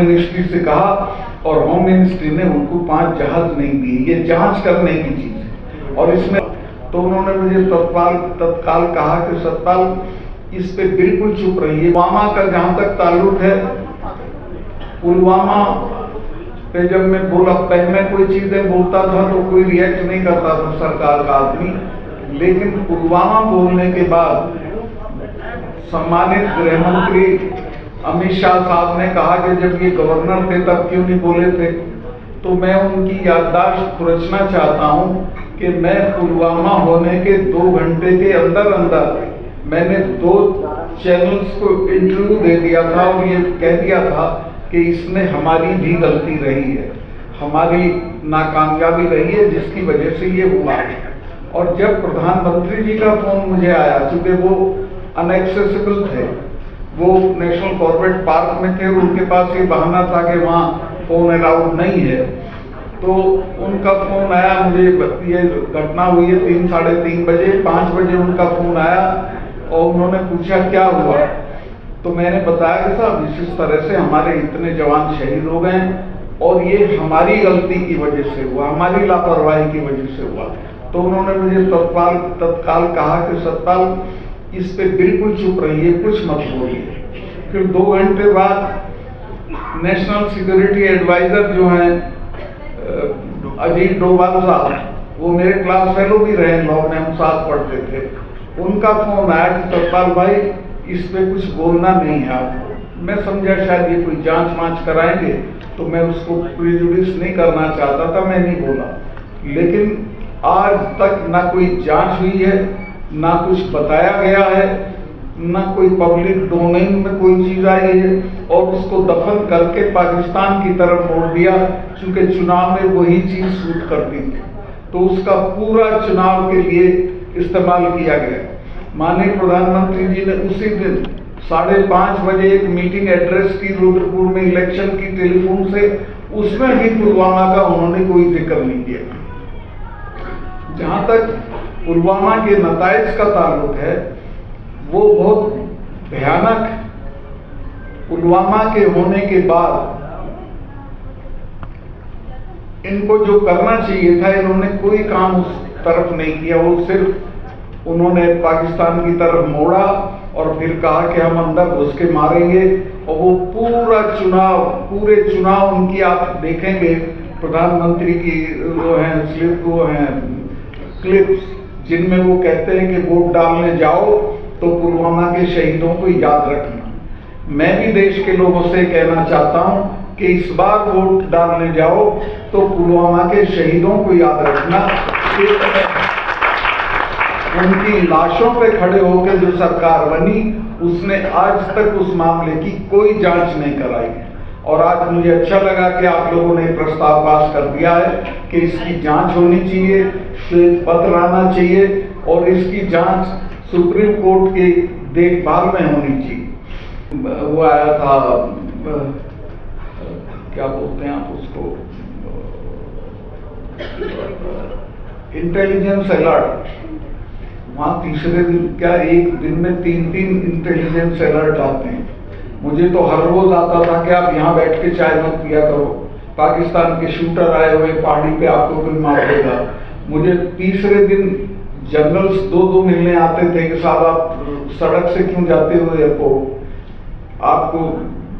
Ministry से कहा और होम मिनिस्ट्री ने उनको 5 जहाज नहीं दिए। ये जांच करने की चीज है। और इसमें तो उन्होंने मुझे तत्काल कहा कि सतपाल इस पे बिल्कुल चुप रहिए। पुलवामा का जहां तक ताल्लुक है, पुलवामा पे जब मैं पहले कोई चीजें बोलता था तो कोई रिएक्ट नहीं करता था सरकार का आदमी, लेकिन पुलवामा बोलने के बाद सम्मानित गृह मंत्री अमित शाह साहब ने कहा कि जब ये गवर्नर थे तब क्यों नहीं बोले थे। तो मैं उनकी याददाश्त खुरचना चाहता हूं कि मैं पुलवामा होने के 2 घंटे के अंदर मैंने 2 चैनल्स को इंटरव्यू दे दिया था और ये कह दिया था कि इसमें हमारी भी गलती रही है, हमारी नाकामयाबी रही है जिसकी वजह से ये हुआ। और जब प्रधानमंत्री जी का फोन मुझे आया, चूंकि वो अनएक्सेसिबल थे, वो नेशनल कॉर्बेट पार्क में थे, उनके पास ये बहाना था कि वहाँ फोन अलाउड नहीं है, तो उनका फोन आया मुझे। ये घटना हुई है 3 साढ़े 3 बजे, 5 बजे उनका फोन आया और उन्होंने पूछा क्या हुआ। तो मैंने बताया कि साहब इस तरह से हमारे इतने जवान शहीद हो गए और ये हमारी गलती की वजह से हुआ, हमारी लापरवाही की वजह से हुआ। तो उन्होंने मुझे तत्काल कहा कि सतपाल इस पे बिल्कुल चुप रहिए, कुछ मत बोलिए। फिर 2 घंटे बाद नेशनल सिक्योरिटी एडवाइजर जो हैं अजीत डोभाल साहब, वो मेरे क्लास फेलो भी रहे, लॉ में हम साथ पढ़ते थे, उनका फोन आया कि सतपाल भाई इस पे कुछ बोलना नहीं है आपको। मैं समझा शायद ये कोई जांच वांच कराएंगे, तो मैं उसको प्रिजुडिस नहीं करना चाहता था, मैं नहीं बोला। लेकिन आज तक ना कोई जांच हुई है, ना कुछ बताया गया है, ना कोई पब्लिक डोमेन में कोई चीज आई है, और उसको दफन करके पाकिस्तान की तरफ मोड़ दिया, क्योंकि चुनाव में वही चीज सूट करती थी, तो उसका पूरा चुनाव के लिए इस्तेमाल किया गया। माननीय प्रधानमंत्री जी ने उसी दिन 5:30 बजे एक मीटिंग एड्रेस की रुद्रपुर में इलेक्शन की टेलीफोन से, उसमें भी पुलवामा का उन्होंने कोई जिक्र नहीं किया। जहां तक पुलवामा के नताइज का ताल्लुक है, वो बहुत भयानक। पुलवामा के होने के बाद इनको जो करना चाहिए था, इन्होंने कोई काम उस तरफ नहीं किया। वो सिर्फ उन्होंने पाकिस्तान की तरफ मोड़ा और फिर कहा कि हम अंदर घुस के मारेंगे, और वो पूरे चुनाव उनकी आप देखेंगे, प्रधानमंत्री की वो हैं क्लिप्स, जिनमें वो कहते हैं कि वोट डालने जाओ तो पुलवामा के शहीदों को याद रखना। मैं भी देश के लोगों से कहना चाहता हूं कि इस बार वोट डालने जाओ तो पुलवामा के शहीदों को याद रखना। उनकी लाशों पे खड़े होकर जो सरकार बनी, उसने आज तक उस मामले की कोई जांच नहीं कराई। और आज मुझे अच्छा लगा कि आप लोगों ने प्रस्ताव पास कर दिया है कि इसकी जांच होनी चाहिए, श्वेत पत्र आना चाहिए, और इसकी जांच सुप्रीम कोर्ट की देखभाल में होनी चाहिए। वो आया था, क्या बोलते हैं आप उसको, इंटेलिजेंस अलर्ट। वहाँ तीसरे दिन क्या एक दिन में 3 इंटेलिजेंस अलर्ट आते हैं। मुझे तो हर रोज आता था कि आप यहाँ बैठ के चाय मत पिया करो, पाकिस्तान के शूटर आए हुए पहाड़ी पे, आपको कोई मार देगा। मुझे तीसरे दिन जनरल्स 2 मिलने आते थे कि साहब आप सड़क से क्यों जाते हो एयरपोर्ट, आपको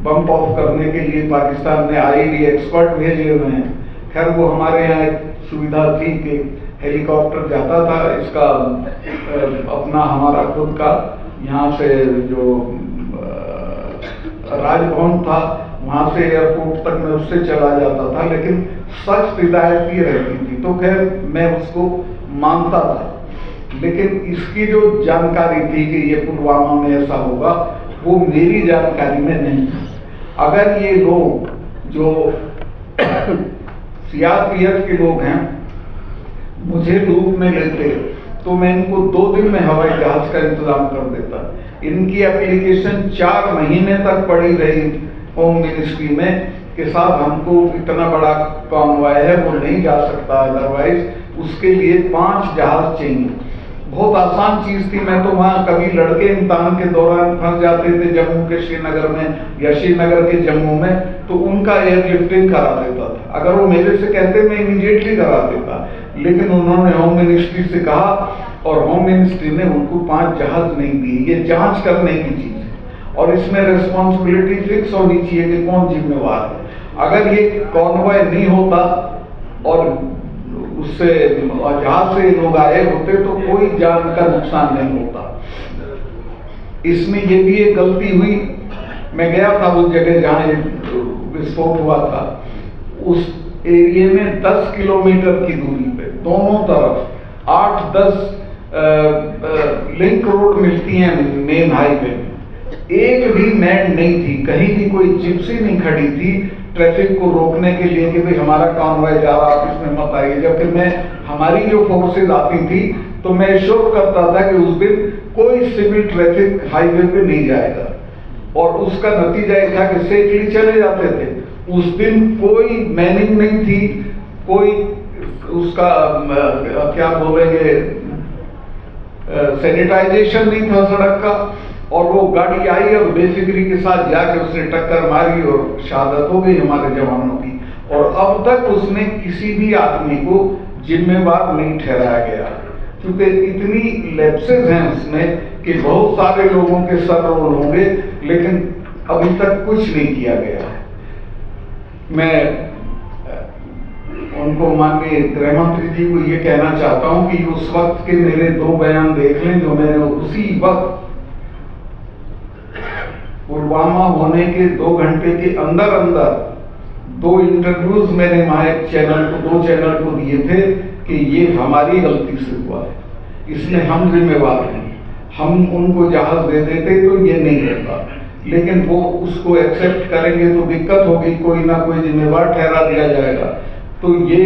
बम्प ऑफ करने के लिए पाकिस्तान ने आईडी एक्सपर्ट भेजे हुए हैं। खैर वो हमारे यहाँ एक सुविधा थी कि हेलीकॉप्टर जाता था, इसका अपना हमारा खुद का यहाँ से जो राजभवन था वहां से एयरपोर्ट तक मैं उससे चला जाता था, लेकिन सख्त हिदायत ये रहती थी, तो खैर मैं उसको मानता था। लेकिन इसकी जो जानकारी थी कि ये पुलवामा में ऐसा होगा, वो मेरी जानकारी में नहीं थी। अगर ये लोग जो सीआरपीएफ के लोग हैं मुझे लूप में लेते, तो मैं इनको 2 दिन में हवाई जहाज का इंतजाम कर देता। इनकी एप्लीकेशन 4 महीने तक पड़ी रही होम मिनिस्ट्री में कि साहब हमको इतना बड़ा कॉन्वॉय है, वो नहीं जा सकता, अदरवाइज उसके लिए 5 जहाज चाहिए। बहुत आसान चीज थी। मैं तो वहाँ कभी लड़के इम्तिहान के दौरान फंस जाते थे जम्मू के श्रीनगर में या श्रीनगर के जम्मू में, तो उनका एयरलिफ्टिंग करा देता था। अगर वो मेरे से कहते मैं इमीडिएटली करा देता, लेकिन उन्होंने होम मिनिस्ट्री से कहा और होम मिनिस्ट्री ने उनको 5 जहाज नहीं दिए। ये जांच करने की चीज है और इसमें रिस्पॉन्सिबिलिटी फिक्स होनी चाहिए कि कौन जिम्मेवार है। अगर ये कॉन्वॉय नहीं होता और उससे जहाज से लोग आए होते तो कोई जान का नुकसान नहीं होता। इसमें ये भी एक गलती हुई। मैं गया था उस जगह जहां विस्फोट हुआ था, उस एरिया में 10 किलोमीटर की दूरी पे दोनों तरफ 8-10 लिंक रोड मिलती हैं मेन हाईवे में, एक भी मैन नहीं थी, कहीं भी कोई जिप्सी नहीं खड़ी थी ट्रैफिक को रोकने के लिए कि भाई हमारा कॉन्वॉय जा रहा आप इसमें मत आइए। जबकि मैं हमारी जो फोर्सेज आती थी तो मैं श्योर करता था कि उस दिन कोई सिविल ट्रैफिक हाईवे पे नहीं जाएगा और उसका नतीजा ये था कि सेफली चले जाते थे। उस दिन कोई मैनिंग नहीं थी, कोई उसका क्या बोलेंगे सैनिटाइजेशन नहीं था सड़क का, और वो गाड़ी आई और बेफिक्री के साथ जाके उसने टक्कर मारी और शहादत हो गई हमारे जवानों की। और अब तक उसने किसी भी आदमी को जिम्मेवार नहीं ठहराया गया, क्योंकि इतनी लैप्सेस हैं उसमें कि बहुत सारे लोगों के सर रोल होंगे लेकिन अभी तक कुछ नहीं किया गया है। मैं उनको माननीय गृह मंत्री जी को ये कहना चाहता हूं कि उस वक्त के मेरे 2 बयान देख लें जो मैंने उसी वक्त पुलवामा होने के 2 घंटे के अंदर 2 इंटरव्यूज मैंने हमारे चैनल को 2 चैनल को दिए थे कि ये हमारी गलती से हुआ है, इसमें हम जिम्मेवार हैं। हम उनको जहाज दे देते तो ये नहीं होता, लेकिन वो उसको एक्सेप्ट करेंगे तो दिक्कत होगी, कोई ना कोई जिम्मेवार ठहरा दिया जाएगा। तो ये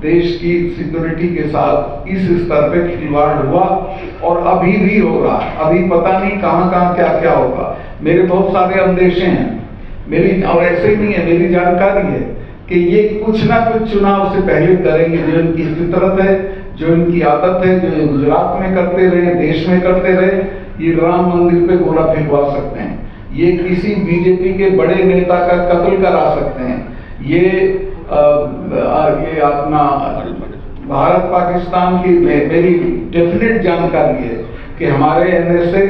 देश की सिक्योरिटी के साथ इस स्तर पे खिलवाड़ हुआ और अभी भी हो रहा है। अभी पता नहीं कहां कहां क्या क्या होगा। मेरे बहुत सारे अंदेशे हैं मेरी, और ऐसे ही नहीं है, मेरी जानकारी है कि ये कुछ ना कुछ चुनाव से पहले करेंगे। जो इनकी फितरत है, जो इनकी आदत है, जो गुजरात में करते रहे, देश में करते रहे, ये राम मंदिर पे गोला फेंकवा सकते हैं, ये किसी बीजेपी के बड़े नेता का कत्ल करा सकते हैं, ये अपना भारत पाकिस्तान की मेरी डेफिनेट जानकारी है कि हमारे एनएसए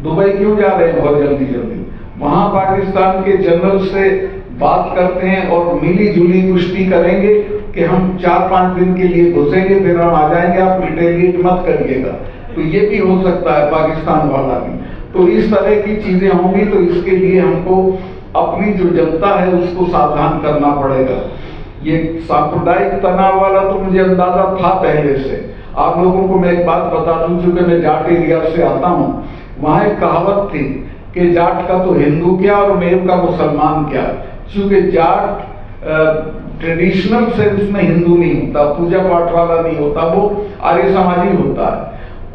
दुबई क्यों जा रहे हैं बहुत जल्दी जल्दी, वहां पाकिस्तान के जनरल से बात करते हैं और मिली जुली कुश्ती करेंगे कि हम 4-5 दिन के लिए घुसेंगे फिर हम आ जाएंगे, आप रिटेलिएट मत करिएगा। तो ये भी हो सकता है पाकिस्तान वाला भी। तो इस तरह की चीजें होंगी, तो इसके लिए हमको अपनी जो जनता है उसको सावधान करना पड़ेगा। ये सांप्रदायिक तनाव वाला तो मुझे अंदाजा था पहले से। आप लोगों को मैं एक बात बता दूं, चूंकि मैं जाट एरिया से आता हूं, वहां एक कहावत थी कि जाट का तो हिंदू क्या और मेव का मुसलमान क्या। चूंकि जाट ट्रेडिशनल सेंस में हिंदू नहीं होता, पूजा पाठ वाला नहीं होता, वो आर्य समाजी होता है,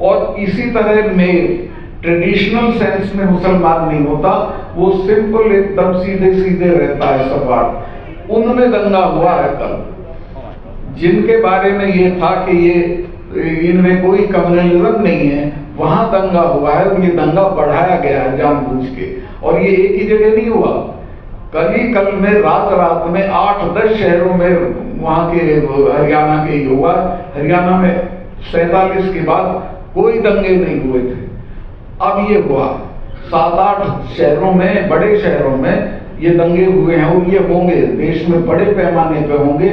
और इसी तरह मेव ट्रेडिशनल सेंस में मुसलमान नहीं होता, वो सिंपल एकदम सीधे सीधे रहता है सपाट। उनमें दंगा हुआ है कल, जिनके बारे में ये था कि ये इनमें कोई कम्युनलिज्म नहीं है, वहां दंगा हुआ है और ये दंगा बढ़ाया गया है जानबूझ के। और ये एक ही जगह नहीं हुआ, कल में रात में 8-10 शहरों में वहां के हरियाणा के हुआ। हरियाणा में 47 के बाद कोई दंगे नहीं हुए थे, अब ये हुआ 7-8 शहरों में, बड़े शहरों में ये दंगे हुए हैं और ये होंगे देश में बड़े पैमाने पे होंगे।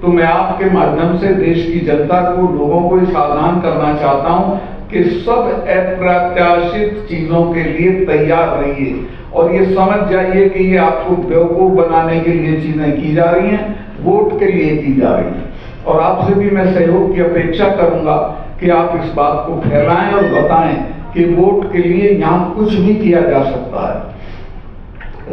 तो मैं आपके माध्यम से देश की जनता को, लोगों को सावधान करना चाहता हूं कि सब अप्रत्याशित चीजों के लिए तैयार रहिए और ये समझ जाइए कि ये आपको बेवकूफ बनाने के लिए चीजें की जा रही हैं, वोट के लिए की जा रही हैं। और आपसे भी मैं सहयोग की अपेक्षा करूंगा कि आप इस बात को फैलाएं और बताएं कि वोट के लिए यहाँ कुछ भी किया जा सकता है।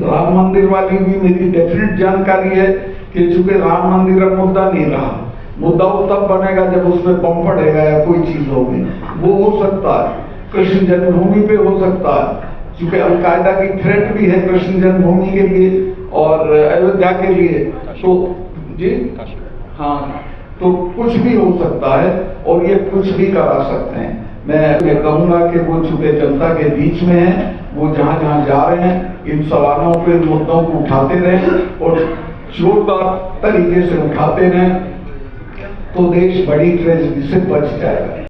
राम मंदिर वाली भी मेरी डेफिनेट जानकारी है कि चूंकि राम मंदिर अब मुद्दा नहीं रहा, मुद्दा वो तब बनेगा जब उसमें बम पड़ेगा या कोई चीज होगी, वो हो सकता है। कृष्ण जन्मभूमि पे हो सकता है, चूंकि अलकायदा की थ्रेट भी है कृष्ण जन्मभूमि के लिए और अयोध्या के लिए, तो जी हाँ, तो कुछ भी हो सकता है और ये कुछ भी करा सकते हैं। मैं कहूंगा कि वो चूंकि जनता के बीच में है, वो जहां जहां जा रहे हैं इन सवालों पे मुद्दों को उठाते रहें और जोरदार तरीके से उठाते रहें तो देश बड़ी ट्रेजेडी से बच जाएगा।